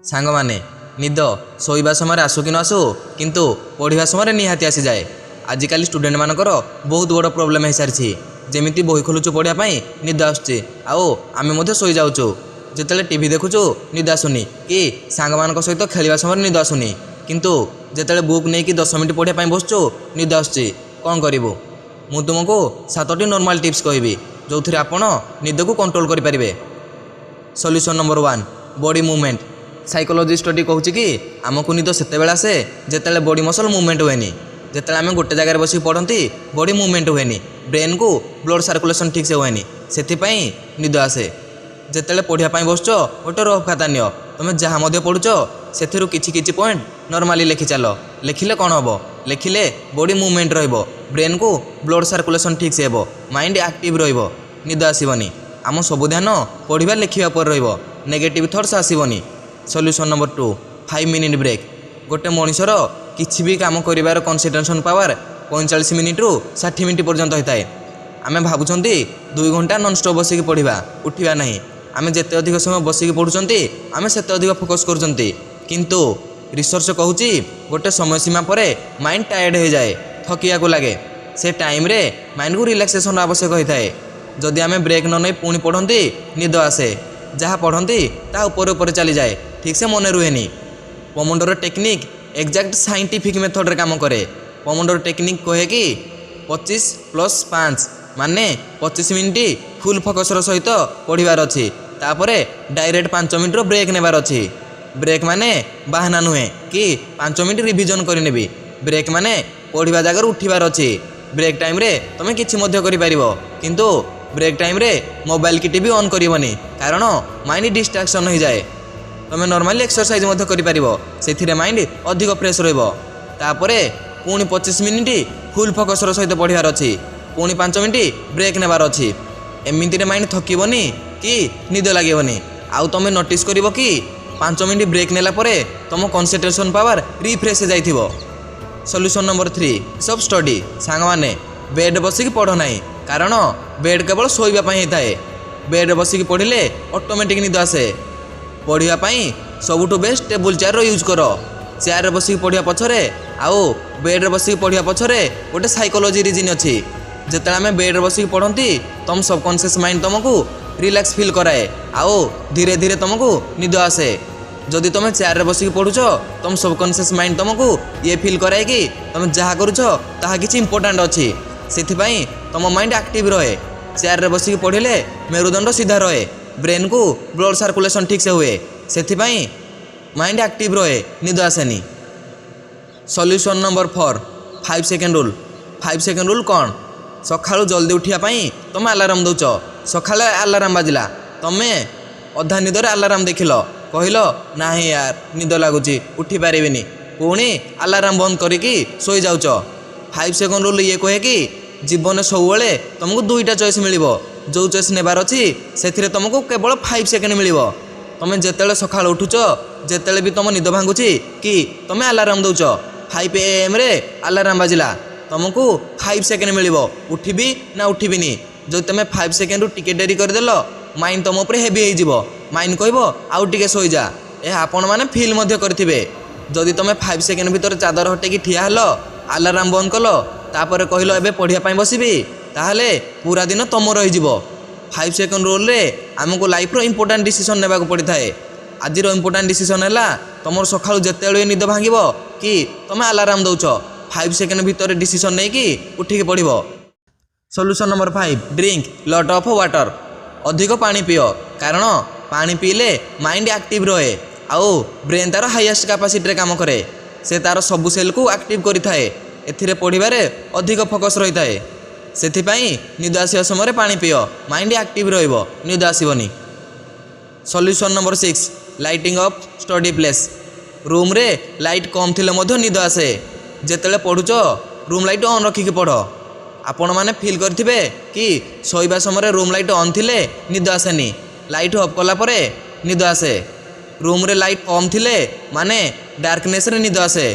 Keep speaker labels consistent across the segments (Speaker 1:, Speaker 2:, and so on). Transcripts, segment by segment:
Speaker 1: सांग माने निद शोइबा समय आसु कि न आसु किंतु पढ़ा समय निहाती आसी जाए। आजिकल स्टूडेंट मानकर बहुत बड़ प्रोब्लेम हो सारी जमी बही खोलुचु पढ़ापी निद आसुची आम शोई जाऊँ जिते टीवी देखुचु निद आसुनी कि सांग मान सहित खेलवा समय निद आसुनी किंतु जिते बुक नहीं कि 10 मिनट पढ़ापी बसचु निद आसुची कौन करूँ। मु तुमको 7टी नॉर्मल टिप्स कहबी जो थे आपण निद को कंट्रोल करें। Solution number 1 body movement. Psychology study कहूँ कि आमको निद से आसे जिते बॉडी मसल मूवमेंट हुए जिते आम गोटे जगह बस पढ़ती बॉडी मूवमेंट हुए ब्रेन को ब्लड सर्कुलेशन ठीक से हुए से निद आसे। जिते पढ़ापी बसच गोटे रफ खाता नियो तुम जहाँ पढ़ुच से किसी पॉइंट नॉर्मली लिखि चल लिखिले कौन हम लिखिले बॉडी मूवमेंट ब्रेन को ब्लड सर्कुलेशन ठीक से हो माइंड एक्टिव निद आसबनी आम सब ध्यान पढ़ा लिखा पर नेगेटिव थॉट्स आसबनी। Solution number 2 5 minute break. गोटे मनीषर किसी भी काम कर कंसंट्रेशन पावर 45 मिनिट रु 60 मिनिट पर्यंत होता है। आम भावुंट 2 घंटा नॉन स्टॉप बसिक पढ़ा उठा ना आम जिते अधिक समय बसिक पढ़ुंट आम से अधिक फोकस करूँ रिसर्च कहूँ गोटे समय सीमा पर माइंड टायर्ड हो जाए थकिया को लगे से टाइम रे माइंड को रिलैक्सेशन आवश्यक होता है। जदि आम ब्रेक न नहीं पुणी पढ़ती निद आसे जहाँ पढ़ती ता ऊपर चली जाए ठीक से मन रुहेनी। Pomodoro technique exact scientific method रे काम करे। पोमोडोरो टेक्निक कहे कि 25+5 माने 25 मिनिट फुल फोकस सहित पढ़ार अच्छी तापर डायरेक्ट 5 मिनिट ब्रेक नेबार अच्छी। ब्रेक माने बाहाना नुहे कि 5 मिनिट रिविजन करनेबी ब्रेक माने पढ़ा जगार उठार अच्छी। ब्रेक टाइम रे तुम किसी किंतु ब्रेक टाइम रे मोबाइल की टीवी ऑन करनी कारण माइंड डिस्ट्रैक्शन हो जाए। तुम नॉर्मली एक्सरसाइज से माइंड अधिक फ्रेश रही पुणी 25 मिनिट फुल फोकस सहित पढ़ार अच्छी पुणी 5 मिनिट ब्रेक नेबार अच्छी। एमती माइंड थकबनी कि निद लगे आउ तुम नोटिस कर कि 5 मिनिट ब्रेक नेला परे तुम कंसंट्रेशन पावर रिफ्रेश हो। सॉल्यूशन नंबर 3 सब स्टडी। सांग माने बेड बसिक पढ़ ना कारण बेड केवल शोवाई होता है। बेड बसिक पढ़ले ऑटोमेटिक निद आसे। पढ़ापी सबुठ बेस्ट टेबुल चेयर यूज कर। चेयर बसिक पढ़ा पछरे आउ बेड बसिक पढ़ा पछरे गोटे साइकोलॉजी रीजन अच्छी। जिते आम बेड बसिक पढ़ती तुम सबकॉन्शियस माइंड तुमको रिलैक्स फील कराए आउ धीरे धीरे तुमको निद आसे। जदि तुम चेयर बसिक पढ़ुच तुम सबकॉन्शियस माइंड तुमको ये फील कराए कि तुम जहाँ करुच ताहा किछि इंपोर्टेंट अच्छी से तुम माइंड एक्टिव रहे। चेयर बसिक पढ़ले मेरुदंड सीधा रहे ब्रेन को ब्लड सर्कुलेशन ठीक से हुए से माइंड एक्टिव रहे निद आसेनी। Solution number 4 5 second rule. 5 second rule कौन सकाळु जल्दी उठापाई तुम अलार्म दौच सकाଳେ अलार्म बाजिला तुमे अधा निदर अलार्म देखिल कहल ना यार निद लगुच उठी पारिनी पुणी अलार्म बंद करिकी सोई जाऊच। 5 सेकेंड रूल ये कहे कि जीवन सब तुमको 2टा चॉइस मिल जो चॉइस नेबार अच्छी से तुमको केवल 5 सेकेंड मिल। तुम जिते सका उठुच जिते भी तुम निद भांगुची कि तुम अलार्म दौच 5 AM रे अलार्म बाजिला तुमको 5 सेकेंड मिल उठिबी ना उठिबिनी। जो तुम 5 सेकेंड टिके डेरी करदेल माइंड तुम उपर हेवी हो माइंड कह आउ टिके शोई जा। यह आपण मैंने फिल करेंगे जदि तुम 5 सेकेंड भीतर चादर हटेकी ठिया हेल अलार्म बंद कल तापर कहल एबे पढ़ापी बसबी ताहले पूरा दिन तुम रही। 5 सेकेंड रूल रे आमको लाइफ रो इंपोर्टेंट डिसीजन नेबाक पड़ता है। आज इंपोर्टेंट डिसीजन है तुम सकाळु जेते निद भांग कि तुम अलार्म दौच 5 सेकेंड भीतर डिसीजन नहीं कि उठिक पढ़। Solution number 5 drink lot of water. अधिक पानी पियो कारण पानी पीले माइंड एक्टिव रहे आउ ब्रेन तार हाईएस्ट कैपेसिटी काम करे से तार सबु सेल को एक्टिव करिथाए एथिरे पढ़िबारे अधिक फोकस रही है। सेथिपाई निद आसिया समय पानी पियो माइंड एक्टिव रहिबो निद आसीबनी। Solution number 6 lighting of study place. Room रे लाइट कम थिले मध्य निद आसे जेतेले पढ़ुच रूम लाइट ऑन रखिकी पढ़। आपण माने फील करथिबे कि सोइबा समय रूम लाइट ऑन थिले निद आसेनी लाइट ऑफ कला परे निद आसे। रूम रे लाइट कम थिले माने डार्कनेस रे निद आसे।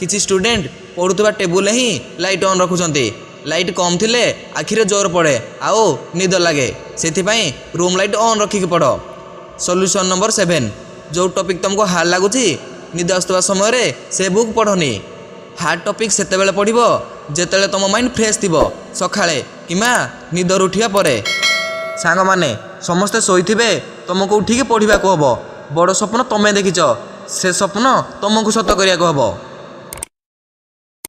Speaker 1: किछि स्टूडेंट पढ़ुवा टेबुल ही लाइट ऑन रखुचंती लाइट कम थिले आखिरे जोर पड़े आओ निद लगे से रूम लाइट ऑन रखिक पढ़। सॉल्यूशन नंबर 7 जो टॉपिक तुमको हार्ड लगुच निद आसुवा समय से बुक पढ़नी। हार्ड टॉपिक सेतेबेले पढ़िब जेतेबेले तुम माइंड फ्रेश थिबो सखाळे किमा निदर उठिया परे। सांग माने समस्ते शोइथिबे तुमको उठिके पढ़िबा को हबो। बड़ स्वप्न तमे देखिछ से स्वप्न तुमको सत करिया को हबो।